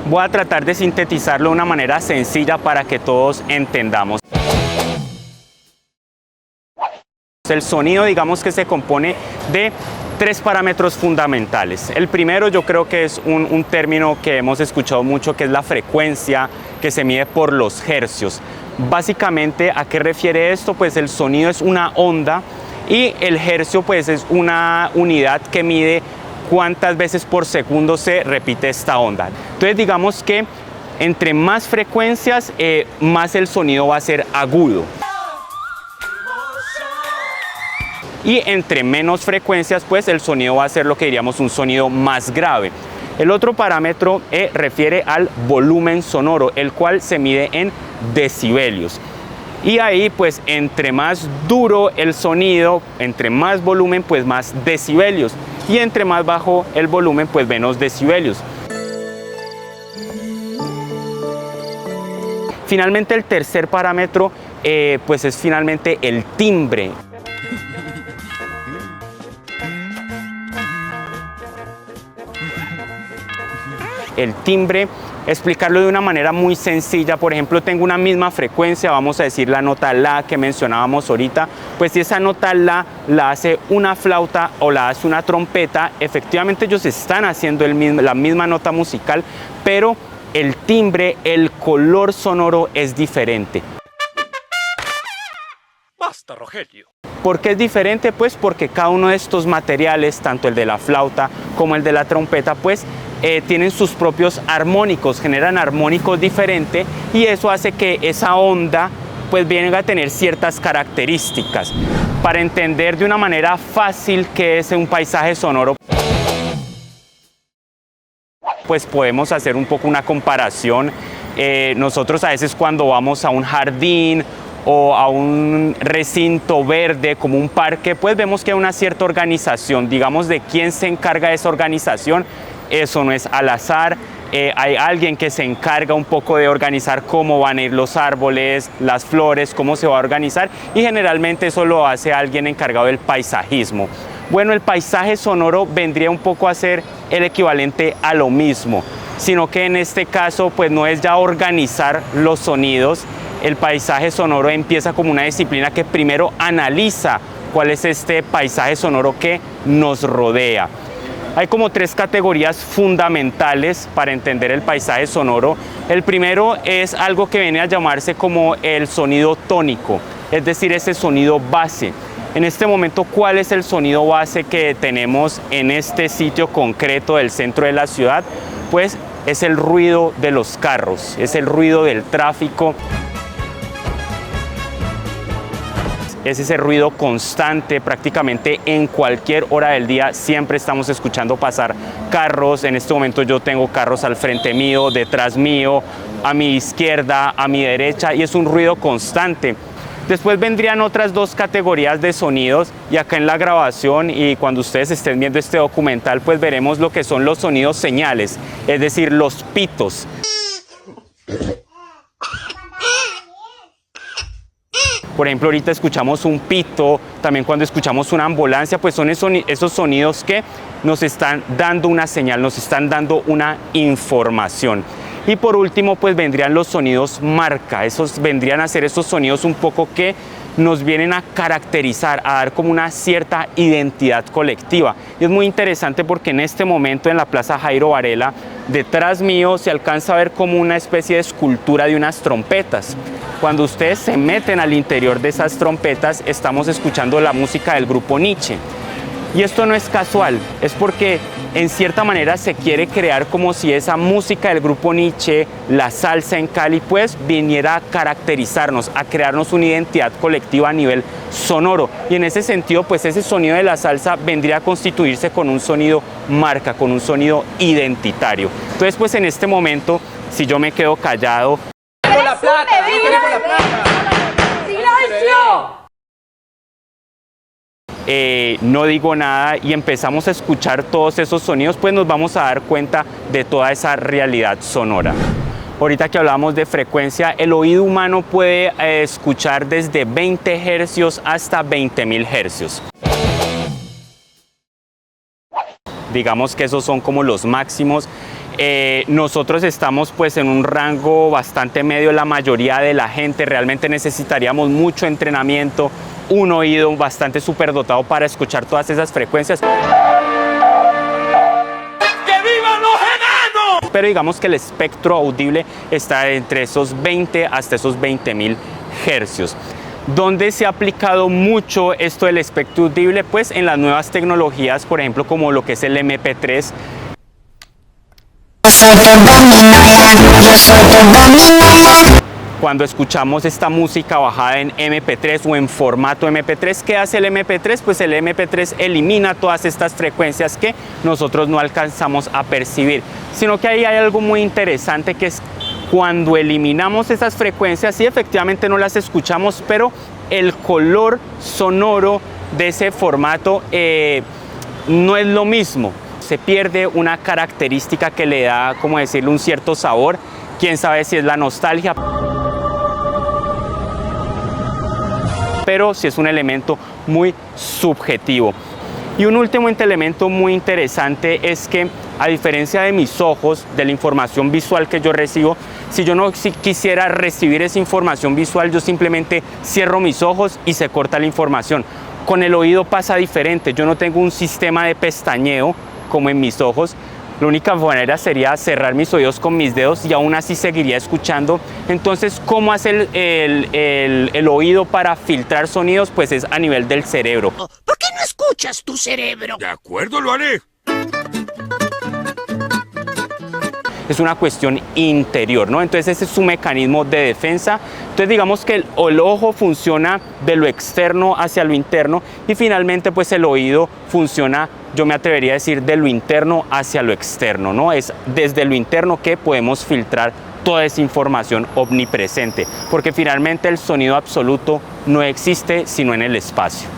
Voy a tratar de sintetizarlo de una manera sencilla para que todos entendamos. El sonido, digamos que se compone de tres parámetros fundamentales. El primero, yo creo que es un término que hemos escuchado mucho, que es la frecuencia, que se mide por los hercios. Básicamente, ¿a qué refiere esto? Pues el sonido es una onda y el hercio pues es una unidad que mide cuántas veces por segundo se repite esta onda. Entonces digamos que entre más frecuencias, más el sonido va a ser agudo. Y entre menos frecuencias, pues el sonido va a ser lo que diríamos un sonido más grave. El otro parámetro refiere al volumen sonoro, el cual se mide en decibelios. Y ahí, pues, entre más duro el sonido, entre más volumen, pues más decibelios. Y entre más bajo el volumen, pues menos decibelios. Finalmente, el tercer parámetro, pues es finalmente el timbre. El timbre, explicarlo de una manera muy sencilla, por ejemplo, tengo una misma frecuencia, vamos a decir la nota la que mencionábamos ahorita, pues si esa nota la hace una flauta o la hace una trompeta, efectivamente ellos están haciendo la misma nota musical, pero el timbre, el color sonoro es diferente. Basta, Rogelio. ¿Por qué es diferente? Pues porque cada uno de estos materiales, tanto el de la flauta como el de la trompeta, pues tienen sus propios armónicos, generan armónicos diferentes y eso hace que esa onda pues venga a tener ciertas características. Para entender de una manera fácil qué es un paisaje sonoro, pues podemos hacer un poco una comparación. Nosotros a veces cuando vamos a un jardín o a un recinto verde como un parque, pues vemos que hay una cierta organización, digamos, de quién se encarga de esa organización. Eso no es al azar, hay alguien que se encarga un poco de organizar cómo van a ir los árboles, las flores, cómo se va a organizar y generalmente eso lo hace alguien encargado del paisajismo. Bueno, el paisaje sonoro vendría un poco a ser el equivalente a lo mismo, sino que en este caso pues no es ya organizar los sonidos. El paisaje sonoro empieza como una disciplina que primero analiza cuál es este paisaje sonoro que nos rodea. Hay como tres categorías fundamentales para entender el paisaje sonoro. El primero es algo que viene a llamarse como el sonido tónico, es decir, ese sonido base. En este momento, ¿cuál es el sonido base que tenemos en este sitio concreto del centro de la ciudad? Pues es el ruido de los carros, es el ruido del tráfico. Es ese ruido constante, prácticamente en cualquier hora del día siempre estamos escuchando pasar carros. En este momento yo tengo carros al frente mío, detrás mío, a mi izquierda, a mi derecha y es un ruido constante. Después vendrían otras dos categorías de sonidos y acá en la grabación y cuando ustedes estén viendo este documental pues veremos lo que son los sonidos señales, es decir, los pitos. Por ejemplo, ahorita escuchamos un pito, también cuando escuchamos una ambulancia, pues son esos sonidos que nos están dando una señal, nos están dando una información. Y por último, pues vendrían los sonidos marca, esos vendrían a ser esos sonidos un poco que nos vienen a caracterizar, a dar como una cierta identidad colectiva. Y es muy interesante porque en este momento en la Plaza Jairo Varela, detrás mío se alcanza a ver como una especie de escultura de unas trompetas. Cuando ustedes se meten al interior de esas trompetas, estamos escuchando la música del grupo Nietzsche. Y esto no es casual, es porque en cierta manera se quiere crear como si esa música del grupo Nietzsche, la salsa en Cali, pues viniera a caracterizarnos, a crearnos una identidad colectiva a nivel sonoro. Y en ese sentido, pues ese sonido de la salsa vendría a constituirse con un sonido marca, con un sonido identitario. Entonces, pues en este momento, si yo me quedo callado... ¡Queremos la plata! ¡Queremos la plata! ¡Silencio! No digo nada y empezamos a escuchar todos esos sonidos, pues nos vamos a dar cuenta de toda esa realidad sonora. Ahorita que hablamos de frecuencia, el oído humano puede escuchar desde 20 hercios hasta 20.000 hercios. Digamos que esos son como los máximos. Nosotros estamos pues en un rango bastante medio, la mayoría de la gente. Realmente necesitaríamos mucho entrenamiento, un oído bastante superdotado para escuchar todas esas frecuencias. Pero digamos que el espectro audible está entre esos 20 hasta esos 20.000 hercios. ¿Dónde se ha aplicado mucho esto del espectro audible? Pues en las nuevas tecnologías, por ejemplo, como lo que es el MP3. Cuando escuchamos esta música bajada en MP3 o en formato MP3, ¿qué hace el MP3? Pues el MP3 elimina todas estas frecuencias que nosotros no alcanzamos a percibir. Sino que ahí hay algo muy interesante, que es cuando eliminamos esas frecuencias, sí, efectivamente no las escuchamos, pero el color sonoro de ese formato no es lo mismo. Se pierde una característica que le da, como decirle, un cierto sabor. Quién sabe si es la nostalgia, pero sí es un elemento muy subjetivo. Y un último elemento muy interesante es que, a diferencia de mis ojos, de la información visual que yo recibo, si yo no quisiera recibir esa información visual, yo simplemente cierro mis ojos y se corta la información. Con el oído pasa diferente. Yo no tengo un sistema de pestañeo como en mis ojos. La única manera sería cerrar mis oídos con mis dedos y aún así seguiría escuchando. Entonces, ¿cómo hace el oído para filtrar sonidos? Pues es a nivel del cerebro. ¿Por qué no escuchas tu cerebro? De acuerdo, lo haré. Es una cuestión interior, ¿no? Entonces ese es su mecanismo de defensa. Entonces digamos que el ojo funciona de lo externo hacia lo interno, y finalmente pues el oído funciona, yo me atrevería a decir, de lo interno hacia lo externo, ¿no? Es desde lo interno que podemos filtrar toda esa información omnipresente, porque finalmente el sonido absoluto no existe sino en el espacio.